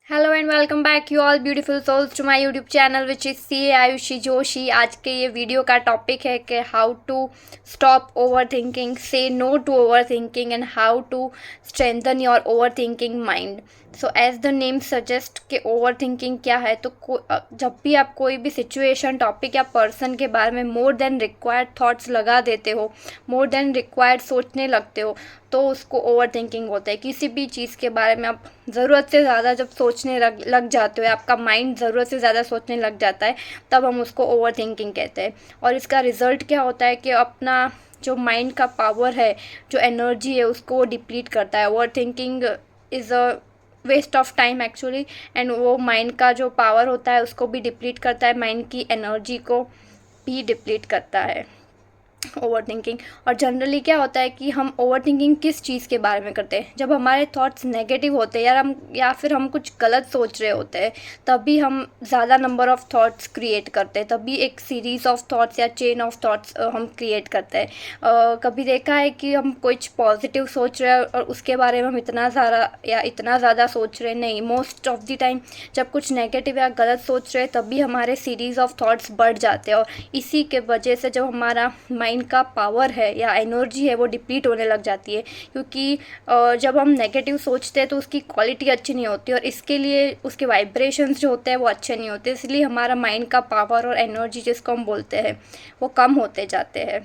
Hello and welcome back you all beautiful souls to my YouTube channel which is C Ayushi Joshi. आज के ये video का topic है कि how to stop overthinking, say no to overthinking and how to strengthen your overthinking mind. So as the name suggest कि ओवर थिंकिंग क्या है, तो जब भी आप कोई भी सिचुएशन, टॉपिक या पर्सन के बारे में मोर देन रिक्वायर्ड थॉट्स लगा देते हो, मोर देन रिक्वायर्ड सोचने लगते हो, तो उसको ओवर थिंकिंग होता है। किसी भी चीज़ के बारे में आप ज़रूरत से ज़्यादा जब सोचने लग जाते हो, आपका माइंड ज़रूरत से ज़्यादा सोचने लग जाता है, तब हम उसको ओवर थिंकिंग कहते हैं। और इसका रिज़ल्ट क्या होता है कि अपना जो माइंड का पावर है, जो एनर्जी है, उसको डिप्लीट करता है। Over thinking is a waste of time actually, and वो माइंड का जो पावर होता है उसको भी डिप्लीट करता है, माइंड की एनर्जी को भी डिप्लीट करता है ओवर थिंकिंग। और जनरली क्या होता है कि हम ओवर थिंकिंग किस चीज़ के बारे में करते हैं, जब हमारे थॉट्स नेगेटिव होते हैं या फिर हम कुछ गलत सोच रहे होते हैं, तभी हम ज़्यादा नंबर ऑफ़ थॉट्स क्रिएट करते हैं, तभी एक सीरीज़ ऑफ थॉट्स या चेन ऑफ थॉट्स हम क्रिएट करते हैं। कभी देखा है कि हम कुछ पॉजिटिव सोच रहे हैं और उसके बारे में हम इतना ज़्यादा सोच रहे नहीं। मोस्ट ऑफ द टाइम जब कुछ नेगेटिव या गलत सोच रहे हैं, तभी हमारे सीरीज़ ऑफ थॉट्स बढ़ जाते हैं, और इसी के वजह से जब हमारा माइंड का पावर है या एनर्जी है वो डिप्लीट होने लग जाती है। क्योंकि जब हम नेगेटिव सोचते हैं तो उसकी क्वालिटी अच्छी नहीं होती, और इसके लिए उसके वाइब्रेशंस जो होते हैं वो अच्छे नहीं होते, इसलिए हमारा माइंड का पावर और एनर्जी जिसको हम बोलते हैं वो कम होते जाते हैं।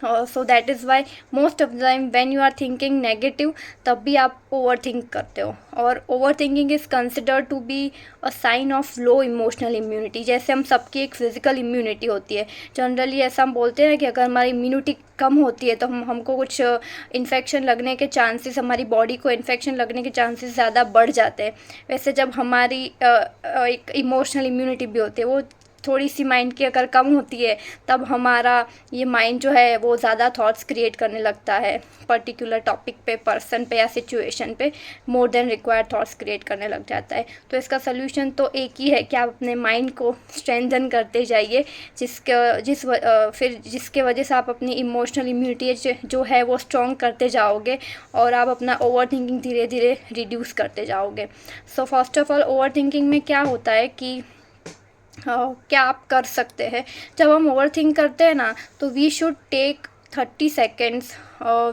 So that is why most of the time when you are thinking negative, तब भी आप ओवर थिंक करते हो। और over thinking is considered to be a sign of low emotional immunity. जैसे हम सबकी एक फिज़िकल इम्यूनिटी होती है, जनरली ऐसा हम बोलते हैं कि अगर हमारी इम्यूनिटी कम होती है तो हमको कुछ इन्फेक्शन लगने के चांसेस, हमारी बॉडी को इन्फेक्शन लगने के चांसेस ज़्यादा बढ़ जाते हैं। वैसे जब हमारी एक इमोशनल इम्यूनिटी भी होती है, वो थोड़ी सी माइंड की अगर कम होती है, तब हमारा ये माइंड जो है वो ज़्यादा थॉट्स क्रिएट करने लगता है पर्टिकुलर टॉपिक पे, पर्सन पे या सिचुएशन पे, more than required thoughts create करने लग जाता है। तो इसका सोल्यूशन तो एक ही है कि आप अपने माइंड को स्ट्रेंथन करते जाइए, फिर जिसके वजह से आप अपनी इमोशनल इम्यूनिटी जो है वो स्ट्रॉन्ग करते जाओगे, और आप अपना ओवर थिंकिंग धीरे धीरे रिड्यूस करते जाओगे। So first of all over thinking में क्या होता है कि क्या आप कर सकते हैं। जब हम ओवर थिंक करते हैं ना, तो we should take 30 seconds,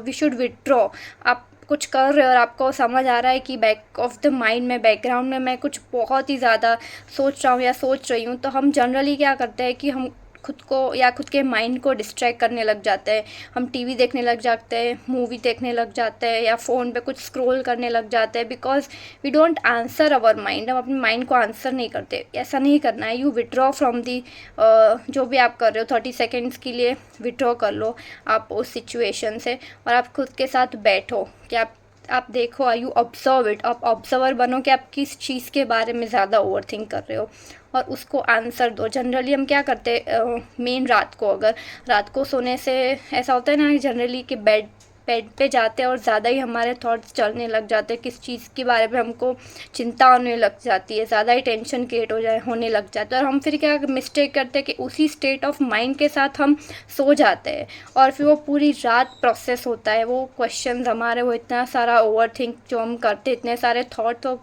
we should withdraw. आप कुछ कर रहे हो और आपको समझ आ रहा है कि बैक ऑफ द माइंड में, बैकग्राउंड में मैं कुछ बहुत ही ज़्यादा सोच रहा हूँ या सोच रही हूँ, तो हम जनरली क्या करते हैं कि हम खुद को या खुद के माइंड को डिस्ट्रैक्ट करने लग जाते हैं। हम टीवी देखने लग जाते हैं, मूवी देखने लग जाते हैं, या फ़ोन पे कुछ स्क्रॉल करने लग जाते हैं, because we don't answer our mind. हम अपने माइंड को आंसर नहीं करते, ऐसा नहीं करना है। यू विड्रॉ फ्रॉम दी, जो भी आप कर रहे हो 30 सेकेंड्स के लिए विड्रॉ कर लो आप उस सिचुएशन से, और आप खुद के साथ बैठो कि आप देखो, आई यू ऑब्जर्व इट। आप ऑब्जर्वर बनो कि आप किस चीज़ के बारे में ज़्यादा ओवर थिंक कर रहे हो, और उसको आंसर दो। जनरली हम क्या करते हैं, मेन रात को, अगर रात को सोने से ऐसा होता है ना जनरली कि बेड पे जाते हैं और ज़्यादा ही हमारे थॉट्स चलने लग जाते हैं, किस चीज़ के बारे में हमको चिंता होने लग जाती है, ज़्यादा ही टेंशन क्रिएट होने लग जाता है, और हम फिर क्या मिस्टेक करते हैं कि उसी स्टेट ऑफ माइंड के साथ हम सो जाते हैं, और फिर वो पूरी रात प्रोसेस होता है, वो क्वेश्चंस हमारे, वो इतना सारा ओवर थिंक जो हम करते, इतने सारे थॉट तो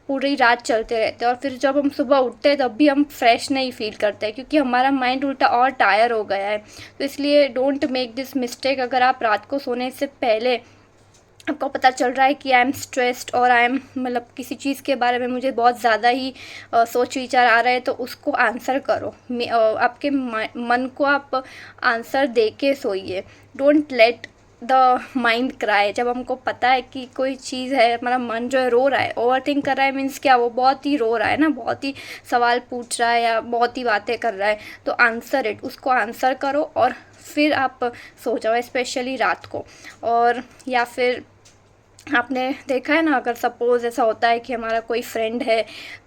पूरी रात चलते रहते हैं, और फिर जब हम सुबह उठते हैं तब भी हम फ्रेश नहीं फील करते, क्योंकि हमारा माइंड उल्टा और टायर हो गया है। तो इसलिए डोंट मेक दिस मिस्टेक। अगर आप रात को सोने से पहले आपको पता चल रहा है कि आई एम स्ट्रेस्ड, और आई एम मतलब किसी चीज़ के बारे में मुझे बहुत ज़्यादा ही सोच विचार आ रहा है, तो उसको आंसर करो। आपके मन को आप आंसर दे के सोइए। Don't let the mind cry. जब हमको पता है कि कोई चीज़ है, हमारा मन जो है रो रहा है, ओवर थिंक कर रहा है, मीन्स क्या, वो बहुत ही रो रहा है ना, बहुत ही सवाल पूछ रहा है या बहुत ही बातें कर रहा है, तो आंसर इट, उसको आंसर करो और फिर आप सो जाओ, स्पेशली रात को। और या फिर आपने देखा है ना, अगर सपोज़ ऐसा होता है कि हमारा कोई फ्रेंड है,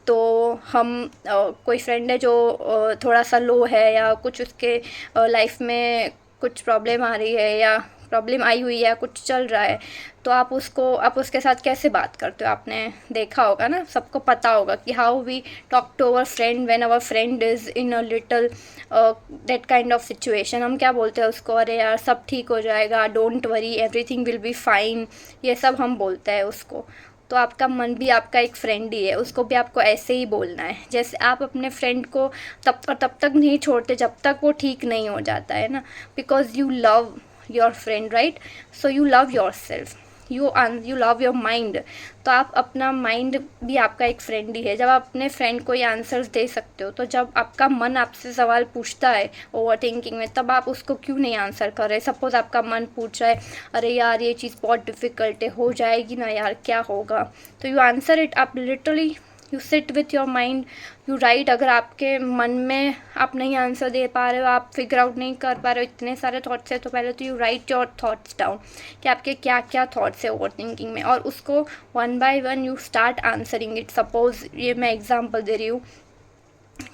तो हम कोई फ्रेंड है जो थोड़ा सा लो है, या कुछ उसके लाइफ में कुछ प्रॉब्लम आ रही है, या प्रॉब्लम आई हुई है, कुछ चल रहा है, तो आप उसके साथ कैसे बात करते हो। आपने देखा होगा ना, सबको पता होगा कि how we talk to our friend when our friend is in a little that kind of situation. हम क्या बोलते हैं उसको, अरे यार सब ठीक हो जाएगा, don't worry, everything will be fine, ये सब हम बोलते हैं उसको। तो आपका मन भी आपका एक फ्रेंड ही है, उसको भी आपको ऐसे ही बोलना है। जैसे आप अपने फ्रेंड को तब तक नहीं छोड़ते जब तक वो ठीक नहीं हो जाता है ना, because you love your friend, right? So you love your self, you love your mind. तो आप अपना माइंड भी आपका एक फ्रेंड ही है। जब आप अपने फ्रेंड को ये आंसर्स दे सकते हो, तो जब आपका मन आपसे सवाल पूछता है ओवर थिंकिंग में, तब आप उसको क्यों नहीं आंसर कर रहे? सपोज आपका मन पूछ रहा है, अरे यार ये चीज़ बहुत डिफ़िकल्ट है, हो जाएगी ना यार, क्या होगा? तो यू आंसर इट। आप literally you sit with your mind, you right. अगर आपके मन में आप नहीं आंसर दे पा रहे हो, आप फिगर आउट नहीं कर पा रहे हो, इतने सारे थॉट्स है, तो पहले तो you right your thoughts down कि आपके क्या क्या थॉट्स है ओवर थिंकिंग में, और उसको one by one you start answering it. Suppose ये मैं एग्जांपल दे रही हूँ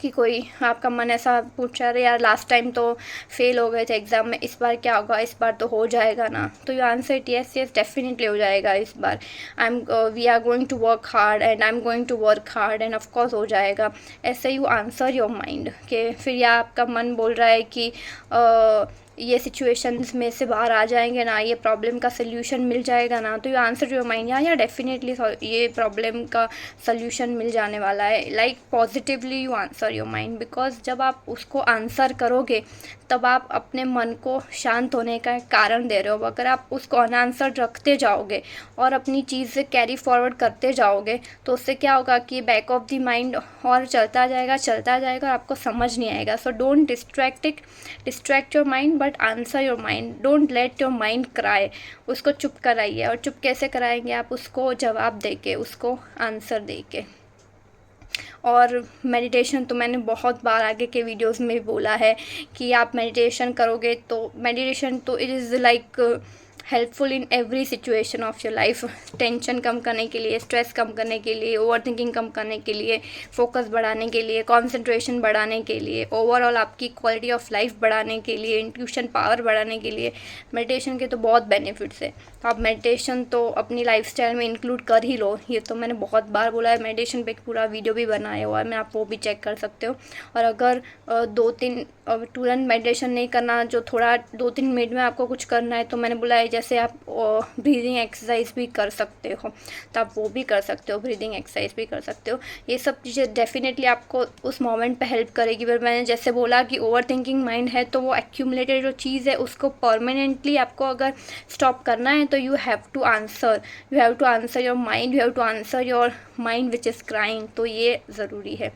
कि कोई आपका मन ऐसा पूछ रहा है, यार लास्ट टाइम तो फेल हो गए थे एग्ज़ाम में, इस बार क्या होगा? इस बार तो हो जाएगा ना? तो you answer it, yes yes definitely हो जाएगा इस बार। We are going to work hard and I am going to work hard and of course हो जाएगा। ऐसे यू आंसर योर माइंड के फिर या आपका मन बोल रहा है कि ये सिचुएशंस में से बाहर आ जाएंगे ना, ये प्रॉब्लम का सल्यूशन मिल जाएगा ना, तो यू आंसर योर माइंड, या डेफिनेटली ये प्रॉब्लम का सल्यूशन मिल जाने वाला है। Like positively you answer your mind, because जब आप उसको आंसर करोगे तब आप अपने मन को शांत होने का एक कारण दे रहे हो। अगर आप उसको अनआंसर्ड रखते जाओगे और अपनी चीज़ से कैरी फॉरवर्ड करते जाओगे, तो उससे क्या होगा कि बैक ऑफ द माइंड और चलता जाएगा और आपको समझ नहीं आएगा। So don't distract your mind, but answer your mind. Don't let your mind cry, उसको चुप कराइए। और चुप कैसे कराएंगे आप? उसको जवाब दे के, उसको आंसर दे के। और मेडिटेशन तो मैंने बहुत बार आगे के वीडियोस में भी बोला है कि आप मेडिटेशन करोगे, तो मेडिटेशन तो it is like helpful in every situation of your life. Tension कम करने के लिए, स्ट्रेस कम करने के लिए, ओवर थिंकिंग कम करने के लिए, फोकस बढ़ाने के लिए, कंसंट्रेशन बढ़ाने के लिए, ओवरऑल आपकी क्वालिटी ऑफ लाइफ बढ़ाने के लिए, इंट्यूशन पावर बढ़ाने के लिए मेडिटेशन के तो बहुत बेनिफिट्स है। तो आप मेडिटेशन तो अपनी लाइफस्टाइल में इंक्लूड कर ही लो। ये तो मैंने बहुत बार बोला है, मेडिटेशन पे एक पूरा वीडियो भी बनाया हुआ है, मैं आप वो भी चेक कर सकते हो। और अगर 2-3 तुरंत मेडिटेशन नहीं करना, जो थोड़ा 2-3 मिनट में आपको कुछ करना है, तो मैंने बोला है जैसे आप ब्रीदिंग एक्सरसाइज भी कर सकते हो, तो आप वो भी कर सकते हो, ब्रीदिंग एक्सरसाइज भी कर सकते हो। ये सब चीज़ें डेफिनेटली आपको उस मोमेंट पे हेल्प करेगी। पर मैंने जैसे बोला कि ओवर थिंकिंग माइंड है, तो वो एक्यूमुलेटेड जो चीज़ है उसको परमानेंटली आपको अगर स्टॉप करना है, तो you have to answer your mind, you have to answer your mind which is crying. तो ये ज़रूरी है,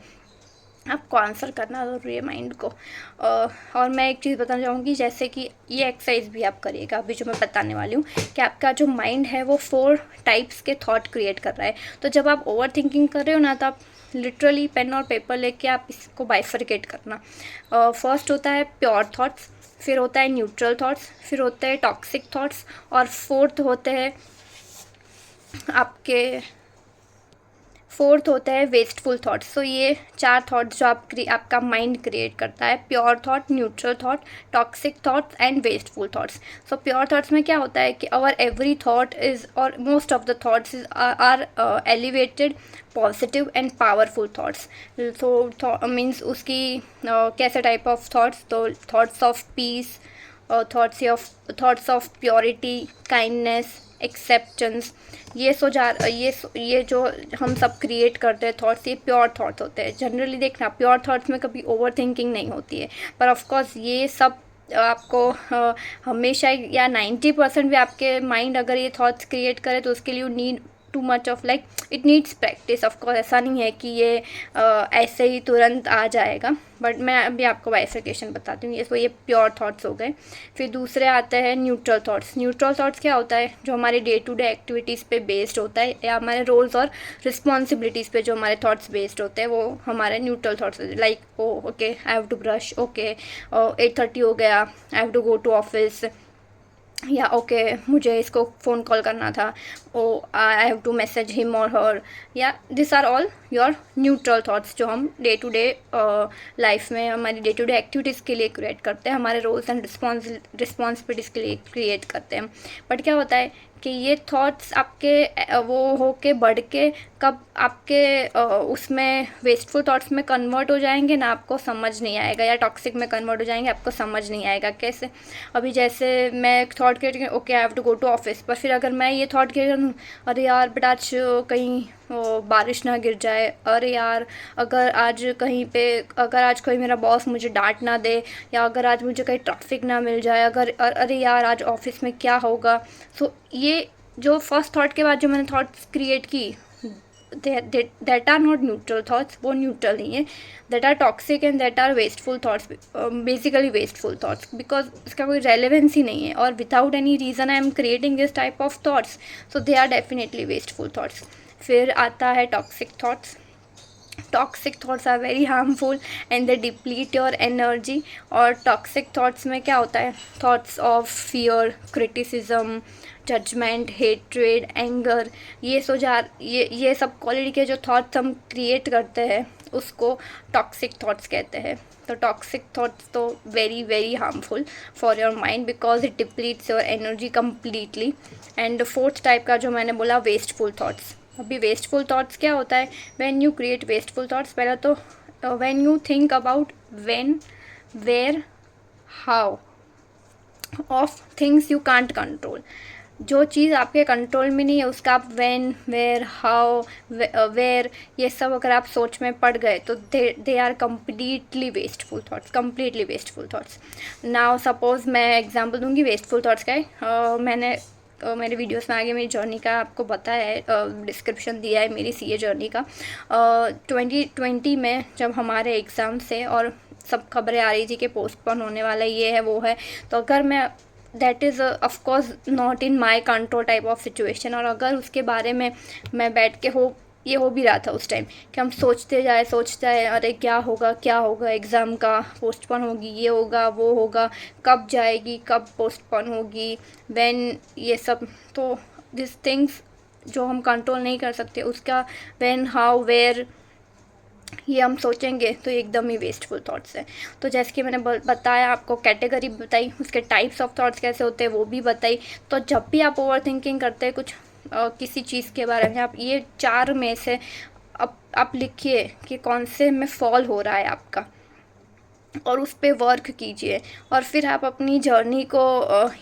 आपको आंसर करना ज़रूरी है माइंड को। और मैं एक चीज़ बताना चाहूँगी, जैसे कि ये एक्सरसाइज भी आप करिएगा अभी जो मैं बताने वाली हूँ, कि आपका जो माइंड है वो 4 टाइप्स के थॉट क्रिएट कर रहा है। तो जब आप ओवर थिंकिंग कर रहे हो ना, तो आप लिटरली पेन और पेपर लेके आप इसको बाइफरकेट करना। फर्स्ट होता है प्योर थॉट्स, फिर होता है न्यूट्रल थॉट्स, फिर होते हैं टॉक्सिक थॉट्स, और फोर्थ होते हैं वेस्टफुल थॉट्स। सो ये 4 थॉट्स जो आपका माइंड क्रिएट करता है, pure thought, neutral thought, toxic thoughts and wasteful thoughts. So pure thoughts में क्या होता है कि आवर एवरी थॉट इज़, और most of the thoughts are elevated, positive and powerful thoughts. So means उसकी कैसे टाइप ऑफ थॉट्स, तो thoughts of peace, thoughts of purity, kindness, acceptance, ये जो हम सब क्रिएट करते हैं थॉट्स, ये प्योर थॉट्स होते हैं। जनरली देखना, प्योर थॉट्स में कभी ओवर थिंकिंग नहीं होती है, पर ऑफकोर्स ये सब आपको हमेशा या 90% भी आपके माइंड अगर ये थॉट्स क्रिएट करे, तो उसके लिए you need too much of like it needs practice. Of course ऐसा नहीं है कि ये ऐसे ही तुरंत आ जाएगा, बट मैं अभी आपको बाइफरकेशन बताती हूँ। ये प्योर थॉट्स हो गए। फिर दूसरे आते हैं न्यूट्रल थॉट्स। न्यूट्रल थॉट्स क्या होता है? जो हमारे डे टू डे एक्टिविटीज़ पे बेस्ड होता है, या हमारे रोल्स और रिस्पॉन्सिबिलिटीज़ पे जो हमारे थॉट्स बेस्ड होते हैं, वो हमारे न्यूट्रल थॉट्स होते हैं। Like okay I have to brush, okay 8:30 हो गया, I have to go to office, या ओके मुझे इसको फ़ोन कॉल करना था, I have to message him और हर, या this are all your neutral thoughts, जो हम डे टू डे लाइफ में हमारी डे टू डे एक्टिविटीज़ के लिए क्रिएट करते हैं, हमारे रोल्स एंड रिस्पॉन्सिबिलिटीज़ के लिए क्रिएट करते हैं। बट क्या होता है कि ये थॉट्स आपके वो हो के बढ़ के कब आपके उसमें वेस्टफुल थॉट्स में कन्वर्ट हो जाएंगे ना, आपको समझ नहीं आएगा, या टॉक्सिक में कन्वर्ट हो जाएंगे, आपको समझ नहीं आएगा कैसे। अभी जैसे मैं एक थॉट क्रिएट करूँ, okay I have to go to office, पर फिर अगर मैं ये थॉट क्रिएट करूँ, अरे यार बट आज कहीं बारिश ना गिर जाए, अरे यार अगर आज कहीं पे, अगर आज कोई मेरा बॉस मुझे डांट ना दे, या अगर आज मुझे कहीं ट्रैफिक ना मिल जाए, अगर अरे यार आज ऑफिस में क्या होगा। सो ये जो फर्स्ट थॉट के बाद जो मैंने थॉट्स क्रिएट की, that are not neutral thoughts, वो न्यूट्रल नहीं है, that are toxic and that are wasteful thoughts, basically wasteful thoughts, because इसका कोई रेलेवेंस ही नहीं है, और without any reason I am creating this type of thoughts, so they are definitely wasteful thoughts. फिर आता है toxic thoughts. Toxic thoughts are very harmful and they deplete your energy. और टॉक्सिक थॉट्स में क्या होता है, thoughts of fear, criticism, judgement, hatred, anger, ये सब क्वालिटी के जो थॉट्स हम क्रिएट करते हैं उसको टॉक्सिक थॉट्स कहते हैं। तो टॉक्सिक थॉट्स तो very very harmful for your mind because it depletes your energy completely. And fourth type का जो मैंने बोला, वेस्टफुल थॉट्स। अभी वेस्टफुल थॉट्स क्या होता है, when you create wasteful thoughts, पहले तो when you think about when, where, how of things you can't control. जो चीज़ आपके कंट्रोल में नहीं है उसका आप व्हेन, वेयर, हाउ, वेयर, ये सब अगर आप सोच में पड़ गए तो they are completely wasteful thoughts, completely wasteful thoughts. Now suppose मैं एग्जांपल दूंगी वेस्टफुल थॉट्स का है। मैंने मेरे वीडियोस में आगे मेरी जर्नी का आपको बताया है, डिस्क्रिप्शन दिया है मेरी सीए जर्नी का। 2020 में जब हमारे एग्ज़ाम से और सब खबरें आ रही थी कि पोस्टपोन होने वाला, ये है वो है, तो अगर मैं that is of course not in my control type of situation, और अगर उसके बारे में मैं बैठ के ये हो भी रहा था उस टाइम कि हम सोचते जाए अरे क्या होगा एग्ज़ाम का, पोस्टपोन होगी, ये होगा वो होगा, कब जाएगी, कब पोस्टपोन होगी, व्हेन, ये सब। तो दिस थिंग्स जो हम कंट्रोल नहीं कर सकते उसका व्हेन, हाउ, वेयर, ये हम सोचेंगे तो एकदम ही वेस्टफुल थॉट्स है। तो जैसे कि मैंने बताया, आपको कैटेगरी बताई, उसके टाइप्स ऑफ थॉट्स कैसे होते हैं वो भी बताई। तो जब भी आप ओवर थिंकिंग करते हैं कुछ किसी चीज़ के बारे में, आप ये 4 में से आप लिखिए कि कौन से में फॉल हो रहा है आपका, और उस पर वर्क कीजिए। और फिर आप अपनी जर्नी को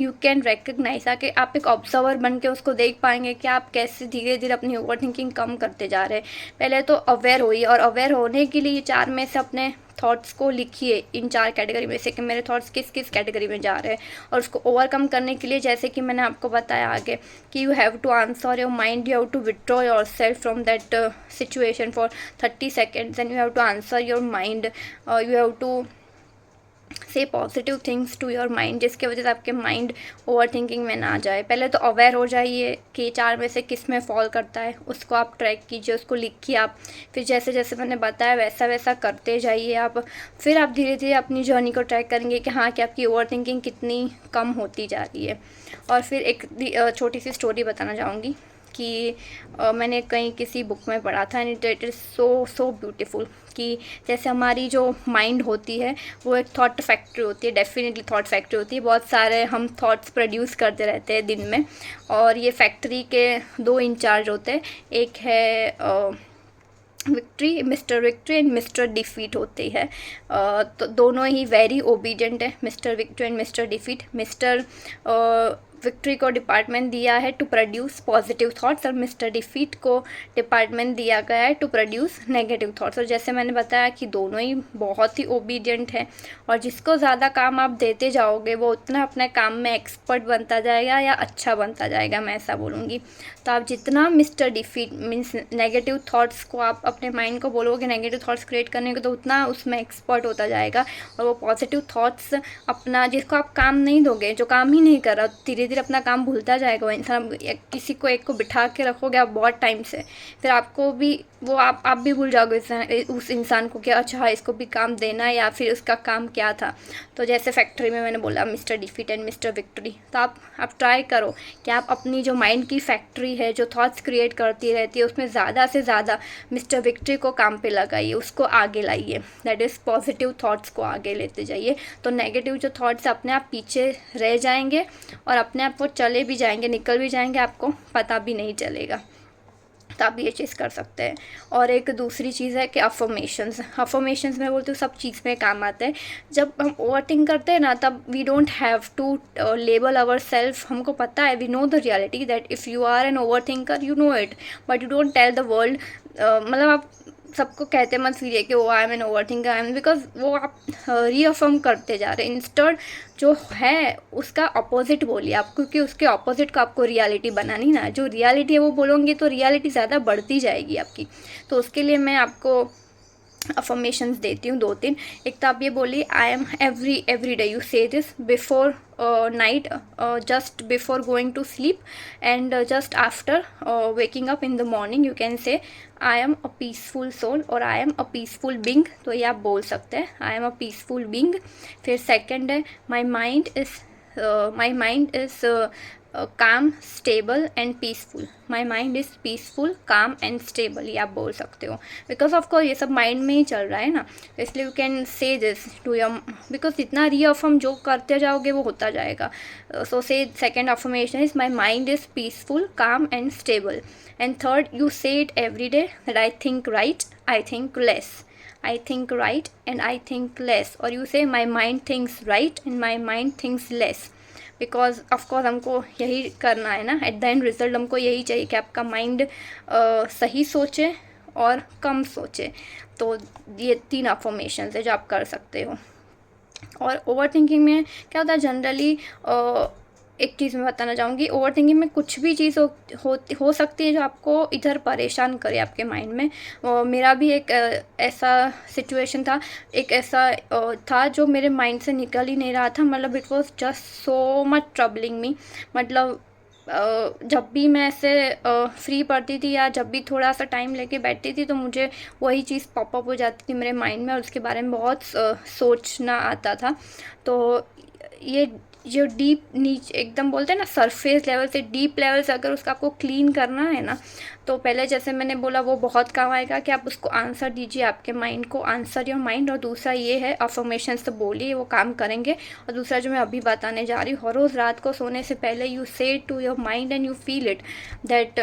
यू कैन रिकग्नाइज, आके आप एक ऑब्जर्वर बन के उसको देख पाएंगे कि आप कैसे धीरे धीरे अपनी ओवर थिंकिंग कम करते जा रहे हैं। पहले तो अवेयर होइए, और अवेयर होने के लिए 4 में से अपने थॉट्स को लिखिए, इन 4 कैटेगरी में से कि मेरे थॉट्स किस किस कैटेगरी में जा रहे हैं। और उसको ओवरकम करने के लिए, जैसे कि मैंने आपको बताया आगे, कि you have to answer your mind, you have to withdraw your self from that situation for 30 seconds, and you have to answer your mind, you have to say positive things to your mind, जिसके वजह से आपके mind over thinking में ना जाए। पहले तो aware हो जाइए कि 4 में से किस में फॉल करता है, उसको आप ट्रैक कीजिए, उसको लिखिए आप। फिर जैसे जैसे मैंने बताया वैसा वैसा करते जाइए आप। फिर आप धीरे धीरे अपनी जर्नी को ट्रैक करेंगे कि हाँ, कि आपकी ओवर थिंकिंग कितनी कम होती जा रही है। और फिर एक छोटी सी स्टोरी बताना चाहूँगी कि मैंने कहीं किसी बुक में पढ़ा था, and it is so beautiful, कि जैसे हमारी जो माइंड होती है वो एक थॉट फैक्ट्री होती है, डेफिनेटली थॉट फैक्ट्री होती है। बहुत सारे हम थॉट्स प्रोड्यूस करते रहते हैं दिन में, और ये फैक्ट्री के 2 इंचार्ज होते हैं, एक है mister victory and mister defeat होती है। तो दोनों ही वेरी ओबीडियंट है, mister victory and mister defeat. Mister victory को डिपार्टमेंट दिया है टू प्रोड्यूस पॉजिटिव थॉट्स, और मिस्टर डिफीट को डिपार्टमेंट दिया गया है टू प्रोड्यूस नेगेटिव थॉट्स। और जैसे मैंने बताया कि दोनों ही बहुत ही ओबीडियंट है, और जिसको ज़्यादा काम आप देते जाओगे वो उतना अपने काम में एक्सपर्ट बनता जाएगा या अच्छा बनता जाएगा, मैं ऐसा बोलूँगी। तो आप जितना mister defeat means negative thoughts को आप अपने माइंड को बोलोगे नेगेटिव थॉट्स क्रिएट करने को, तो उतना उसमें एक्सपर्ट होता जाएगा। और वो पॉजिटिव थॉट्स अपना, जिसको आप काम नहीं दोगे, जो काम ही नहीं कर रहा, धीरे धीरे अपना काम भूलता जाएगा वो इंसान। किसी को एक को बिठा के रखोगे आप बहुत टाइम से, फिर आपको भी वो आप भी भूल जाओगे उस इंसान को कि अच्छा इसको भी काम देना है, या फिर उसका काम क्या था। तो जैसे फैक्ट्री में मैंने बोला mister defeat and mister victory, तो आप ट्राई करो कि आप अपनी जो माइंड की फैक्ट्री है, जो थॉट्स क्रिएट करती रहती है, उसमें ज़्यादा से ज़्यादा मिस्टर विक्ट्री को काम पे लगाइए, उसको आगे लाइए, दैट इज़ पॉजिटिव थॉट्स को आगे लेते जाइए। तो नेगेटिव जो थॉट्स अपने आप पीछे रह जाएंगे और अपने अपने आप वो चले भी जाएंगे, निकल भी जाएंगे, आपको पता भी नहीं चलेगा। तो आप ये चीज़ कर सकते हैं। और एक दूसरी चीज़ है कि अफर्मेशंस मैं बोलती हूँ सब चीज़ में काम आते हैं। जब हम ओवरथिंक करते हैं ना, तब we don't have to label our self. हमको पता है, we know the reality that if you are an over thinker, you know it, but you don't tell the world. मतलब आप सबको कहते मत फिरिए कि वो I am an over thinker, I am, because वो आप रीअफर्म करते जा रहे हैं। इंस्टेड जो है उसका अपोजिट बोलिए आप, क्योंकि उसके अपोजिट को आपको रियलिटी बनानी ना। जो रियलिटी है वो बोलोगे तो रियलिटी ज़्यादा बढ़ती जाएगी आपकी। तो उसके लिए मैं आपको अफर्मेशंस देती हूँ 2-3। एक तो आप ये बोलिए, I am every day, you say this before night, just before going to sleep, and just after waking up in the morning you can say I am a peaceful soul और I am a peaceful being. तो ये आप बोल सकते हैं, I am a peaceful being. फिर second है, my mind is calm, stable and peaceful. My mind is peaceful, calm and stable, ये आप बोल सकते हो, बिकॉज ऑफकोर्स ये सब माइंड में ही चल रहा है ना। तो इसलिए you can say this to your, because जितना रीअफर्म जो करते जाओगे वो होता जाएगा। So say second affirmation is my mind is peaceful, calm and stable. And third, you say it every day that I think right, I think less, I think right and I think less, or you say my mind thinks right and my mind thinks less, because of course हमको यही करना है ना। At the end result हमको यही चाहिए कि आपका माइंड सही सोचे और कम सोचे। तो ये 3 अफर्मेशंस है जो आप कर सकते हो। और ओवर थिंकिंग में क्या होता है जनरली, एक चीज़ मैं बताना चाहूँगी, ओवर थिंकिंग में कुछ भी चीज़ हो सकती है जो आपको इधर परेशान करे आपके माइंड में। मेरा भी एक ऐसा सिचुएशन था, एक ऐसा था जो मेरे माइंड से निकल ही नहीं रहा था। मतलब it was just so much troubling me. मतलब जब भी मैं ऐसे फ्री पढ़ती थी या जब भी थोड़ा सा टाइम लेके बैठती थी, तो मुझे वही चीज़ पॉपअप हो जाती थी मेरे माइंड में और उसके बारे में बहुत सोचना आता था। तो ये जो डीप नीचे एकदम बोलते हैं ना, सरफेस लेवल से डीप लेवल से अगर उसका आपको क्लीन करना है ना, तो पहले जैसे मैंने बोला वो बहुत काम आएगा कि आप उसको आंसर दीजिए आपके माइंड को, आंसर योर माइंड। और दूसरा ये है अफर्मेशंस, तो बोलिए वो काम करेंगे। और दूसरा जो मैं अभी बताने जा रही हूँ, हर रोज़ रात को सोने से पहले you say to your mind and you feel it that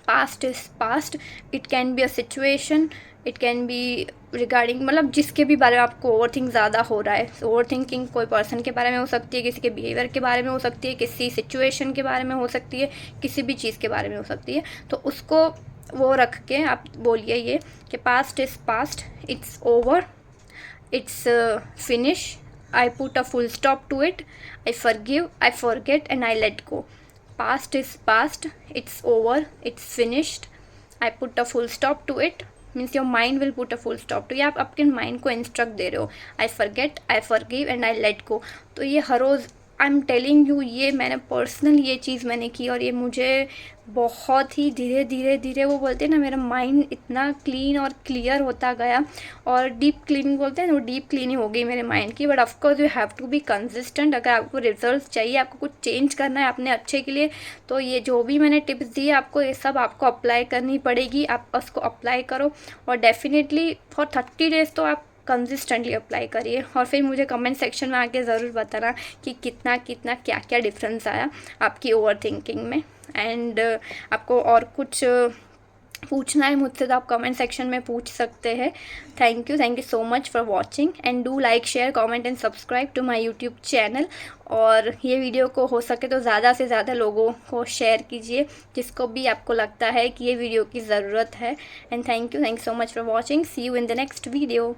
past is past, it can be a situation, it can be regarding, मतलब जिसके भी बारे में आपको ओवर थिंक ज़्यादा हो रहा है। ओवर थिंकिंग कोई पर्सन के बारे में हो सकती है, किसी के बिहेवियर के बारे में हो सकती है, किसी सिचुएशन के बारे में हो सकती है, किसी भी चीज़ के बारे में हो सकती है। तो उसको वो रख के आप बोलिए ये कि past is past, it's over, it's finish, I put a full stop to it, I forgive, I forget and I let go. Past is past, it's over, it's finished, I put a full stop to it, means your mind will put a full stop to। ये आप आपके mind को instruct दे रहे हो, I forget, I forgive and I let go। तो ये हर रोज़ I am telling you, ये मैंने पर्सनल ये चीज़ मैंने की और ये मुझे बहुत ही धीरे धीरे धीरे, वो बोलते हैं ना, मेरा माइंड इतना क्लीन और क्लियर होता गया। और डीप क्लीनिंग बोलते हैं ना, वो डीप क्लीनिंग हो गई मेरे माइंड की। But of course you have to be consistent. अगर आपको रिजल्ट चाहिए, आपको कुछ चेंज करना है अपने अच्छे के लिए, तो ये जो भी मैंने टिप्स दिए आपको, ये सब आपको अप्लाई करनी पड़ेगी। आप उसको अप्लाई करो और डेफिनेटली फॉर 30 डेज़ तो आप कंसिस्टेंटली अप्लाई करिए। और फिर मुझे कमेंट सेक्शन में आके ज़रूर बताना कि कितना कितना क्या क्या डिफरेंस आया आपकी ओवर थिंकिंग में। एंड आपको और कुछ पूछना है मुझसे तो आप कमेंट सेक्शन में पूछ सकते हैं। Thank you so much for watching and do like, share, comment and subscribe to my YouTube channel. और ये वीडियो को हो सके तो ज़्यादा से ज़्यादा लोगों को शेयर कीजिए, जिसको भी आपको लगता है कि ये वीडियो की ज़रूरत है। And thank you so much for watching. See you in the next video.